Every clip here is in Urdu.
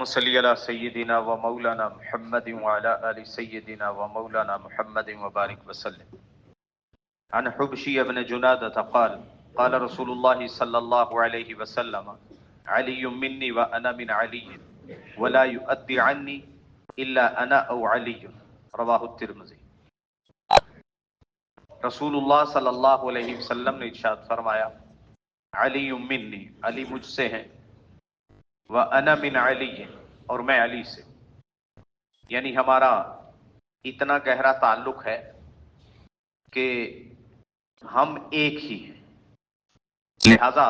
اللهم صل على سيدنا ومولانا محمد وعلى آل سيدنا ومولانا محمد وبارك وسلم. عن حبشي بن جنادة قال قال رسول الله صلى الله عليه وسلم علي مني وأنا من علي ولا يؤدي عني إلا أنا أو علي. رواہ الترمذی. رسول اللہ صلی اللہ علیہ وسلم نے ارشاد فرمایا علی منی، علی مجھ سے ہیں، وَأَنَا مِنْ عَلِيٍّ، اور میں علی سے. یعنی ہمارا اتنا گہرا تعلق ہے کہ ہم ایک ہی ہیں، لہذا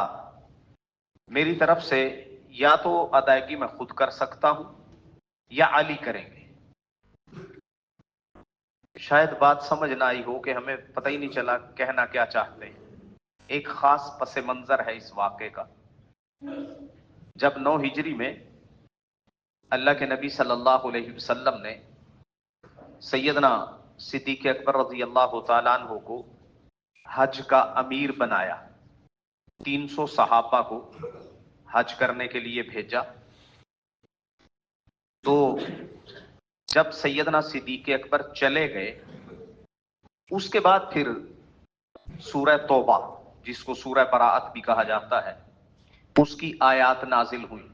میری طرف سے یا تو ادائیگی میں خود کر سکتا ہوں یا علی کریں گے. شاید بات سمجھ نہ آئی ہو کہ ہمیں پتہ ہی نہیں چلا کہنا کیا چاہتے ہیں. ایک خاص پس منظر ہے اس واقعے کا. جب 9 ہجری میں اللہ کے نبی صلی اللہ علیہ وسلم نے سیدنا صدیق اکبر رضی اللہ تعالیٰ عنہ کو حج کا امیر بنایا، 300 صحابہ کو حج کرنے کے لیے بھیجا. تو جب سیدنا صدیق اکبر چلے گئے، اس کے بعد پھر سورہ توبہ، جس کو سورہ براءت بھی کہا جاتا ہے، اس کی آیات نازل ہوئی،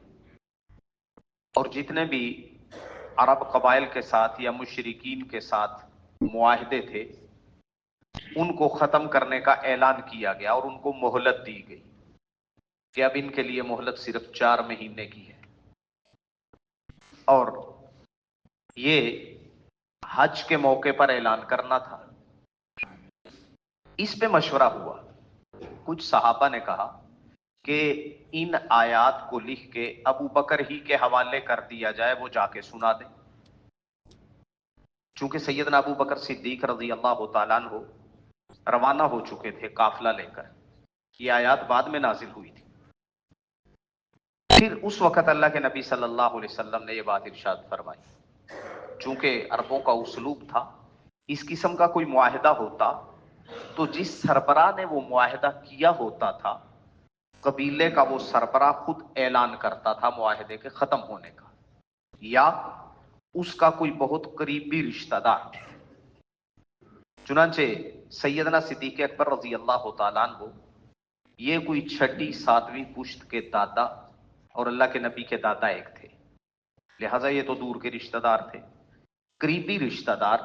اور جتنے بھی عرب قبائل کے ساتھ یا مشرکین کے ساتھ معاہدے تھے ان کو ختم کرنے کا اعلان کیا گیا، اور ان کو مہلت دی گئی کہ اب ان کے لیے مہلت صرف 4 مہینے کی ہے. اور یہ حج کے موقع پر اعلان کرنا تھا. اس پہ مشورہ ہوا. کچھ صحابہ نے کہا کہ ان آیات کو لکھ کے ابو بکر ہی کے حوالے کر دیا جائے، وہ جا کے سنا دیں. چونکہ سیدنا ابو بکر صدیق رضی اللہ تعالیٰ عنہ روانہ ہو چکے تھے قافلہ لے کر، یہ آیات بعد میں نازل ہوئی تھی. پھر اس وقت اللہ کے نبی صلی اللہ علیہ وسلم نے یہ بات ارشاد فرمائی. چونکہ عربوں کا اسلوب تھا، اس قسم کا کوئی معاہدہ ہوتا تو جس سربراہ نے وہ معاہدہ کیا ہوتا تھا، قبیلے کا وہ سربراہ خود اعلان کرتا تھا معاہدے کے ختم ہونے کا، یا اس کا کوئی بہت قریبی رشتہ دار. چنانچہ سیدنا صدیق اکبر رضی اللہ تعالیٰ عنہ یہ کوئی 6 7ویں پشت کے دادا اور اللہ کے نبی کے دادا ایک تھے، لہٰذا یہ تو دور کے رشتہ دار تھے. قریبی رشتہ دار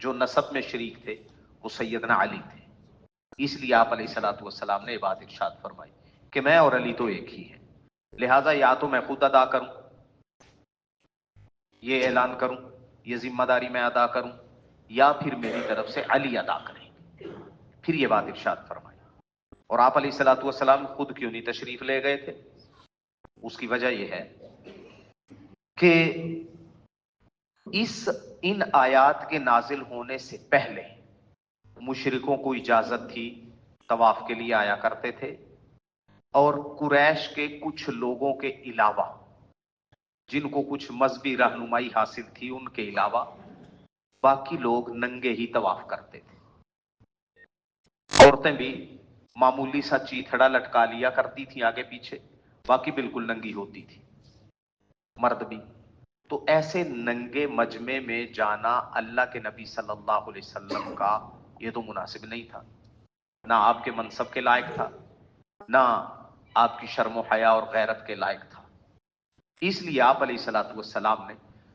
جو نسب میں شریک تھے وہ سیدنا علی تھے. اس لیے آپ علیہ الصلوۃ والسلام نے یہ بات ارشاد فرمائی کہ میں اور علی تو ایک ہی ہیں، لہٰذا یا تو میں خود ادا کروں، یہ اعلان کروں، یہ ذمہ داری میں ادا کروں، یا پھر میری طرف سے علی ادا کریں. پھر یہ بات ارشاد فرمائی. اور آپ علیہ الصلوۃ والسلام خود کیوں نہیں تشریف لے گئے تھے؟ اس کی وجہ یہ ہے کہ ان آیات کے نازل ہونے سے پہلے مشرکوں کو اجازت تھی، طواف کے لیے آیا کرتے تھے، اور قریش کے کچھ لوگوں کے علاوہ جن کو کچھ مذہبی رہنمائی حاصل تھی ان کے علاوہ باقی لوگ ننگے ہی طواف کرتے تھے. عورتیں بھی معمولی سا چیتھڑا لٹکا لیا کرتی تھیں آگے پیچھے، باقی بالکل ننگی ہوتی تھی. مرد بھی. تو ایسے ننگے مجمع میں جانا اللہ کے نبی صلی اللہ علیہ وسلم کا یہ تو مناسب نہیں تھا، نہ آپ کے منصب کے لائق تھا، نہ آپ کی شرم و حیا اور غیرت کے لائق تھا. اس لیے آپ علیہ الصلوۃ والسلام نے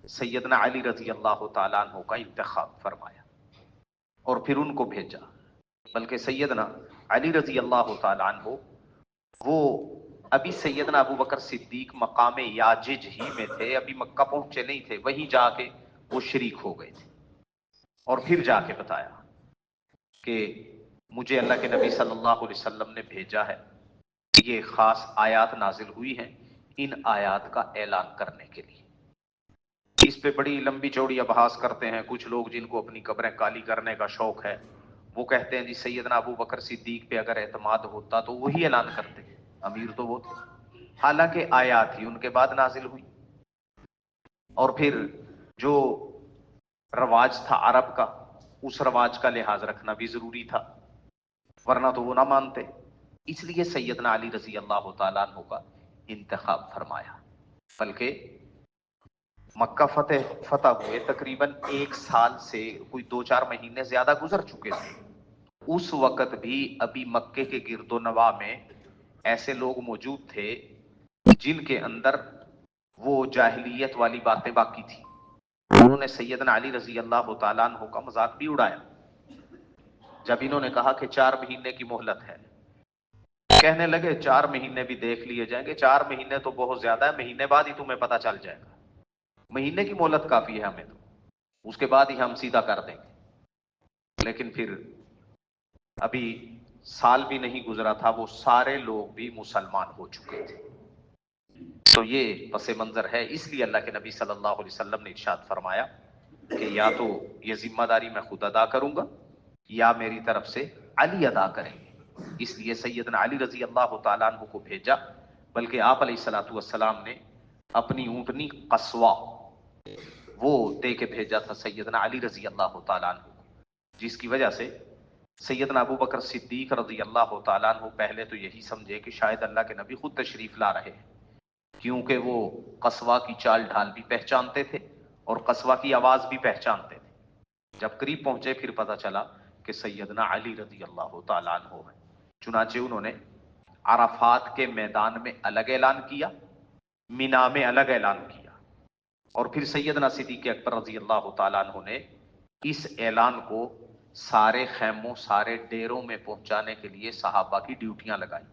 سیدنا علی رضی اللہ تعالیٰ عنہ کا انتخاب فرمایا اور پھر ان کو بھیجا. بلکہ سیدنا علی رضی اللہ تعالیٰ عنہ وہ ابھی سیدنا ابو بکر صدیق مقام یاجج ہی میں تھے، ابھی مکہ پہنچے نہیں تھے، وہیں جا کے وہ شریک ہو گئے تھے. اور پھر جا کے بتایا کہ مجھے اللہ کے نبی صلی اللہ علیہ وسلم نے بھیجا ہے، یہ خاص آیات نازل ہوئی ہیں ان آیات کا اعلان کرنے کے لیے. اس پہ بڑی لمبی چوڑی ابحاث کرتے ہیں کچھ لوگ جن کو اپنی قبریں کالی کرنے کا شوق ہے. وہ کہتے ہیں جی سیدنا ابو بکر صدیق پہ اگر اعتماد ہوتا تو وہی اعلان کرتے، امیر تو وہ تھے. حالانکہ آیات ہی ان کے بعد نازل ہوئی. اور پھر جو رواج تھا عرب کا، اس رواج کا لحاظ رکھنا بھی ضروری تھا، ورنہ تو وہ نہ مانتے. اس لیے سیدنا علی رضی اللہ تعالیٰ عنہ کا انتخاب فرمایا. بلکہ مکہ فتح ہوئے تقریباً 1 سال سے کوئی 2-4 مہینے زیادہ گزر چکے تھے. اس وقت بھی ابھی مکے کے گرد و نواح میں ایسے لوگ موجود تھے جن کے اندر وہ جاہلیت والی باتیں باقی تھی. انہوں نے سیدنا علی رضی اللہ تعالیٰ عنہ کا مذاق بھی اڑایا جب انہوں نے کہا کہ 4 مہینے کی مہلت ہے. کہنے لگے 4 مہینے بھی دیکھ لیے جائیں گے، 4 مہینے تو بہت زیادہ ہے، مہینے بعد ہی تمہیں پتہ چل جائے گا. مہینے کی مہلت کافی ہے ہمیں، تو اس کے بعد ہی ہم سیدھا کر دیں گے. لیکن پھر ابھی سال بھی نہیں گزرا تھا، وہ سارے لوگ بھی مسلمان ہو چکے تھے. تو یہ پس منظر ہے. اس لیے اللہ کے نبی صلی اللہ علیہ وسلم نے ارشاد فرمایا کہ یا تو یہ ذمہ داری میں خود ادا کروں گا یا میری طرف سے علی ادا کریں گے. اس لیے سیدنا علی رضی اللہ تعالیٰ عنہ کو بھیجا، بلکہ آپ علیہ الصلوۃ والسلام نے اپنی اونٹنی قصوا وہ دے کے بھیجا تھا سیدنا علی رضی اللہ تعالیٰ عنہ کو، جس کی وجہ سے سیدنا ابو بکر صدیق رضی اللہ تعالیٰ عنہ پہلے تو یہی سمجھے کہ شاید اللہ کے نبی خود تشریف لا رہے ہیں، کیونکہ وہ قصوا کی چال ڈھال بھی پہچانتے تھے اور قصوا کی آواز بھی پہچانتے تھے. جب قریب پہنچے پھر پتہ چلا کہ سیدنا علی رضی اللہ تعالیٰ عنہ ہے. چنانچہ انہوں نے عرفات کے میدان میں الگ اعلان کیا، مینا میں الگ اعلان کیا، اور پھر سیدنا صدیق اکبر رضی اللہ تعالیٰ عنہ نے اس اعلان کو سارے خیموں سارے ڈیروں میں پہنچانے کے لیے صحابہ کی ڈیوٹیاں لگائی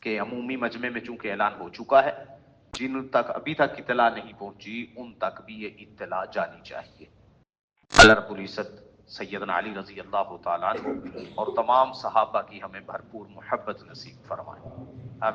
کہ عمومی مجمع میں چونکہ اعلان ہو چکا ہے، جن تک ابھی تک اطلاع نہیں پہنچی ان تک بھی یہ اطلاع جانی چاہیے. اللہ رب العزت سیدنا علی رضی اللہ تعالیٰ عنہ اور تمام صحابہ کی ہمیں بھرپور محبت نصیب فرمائے.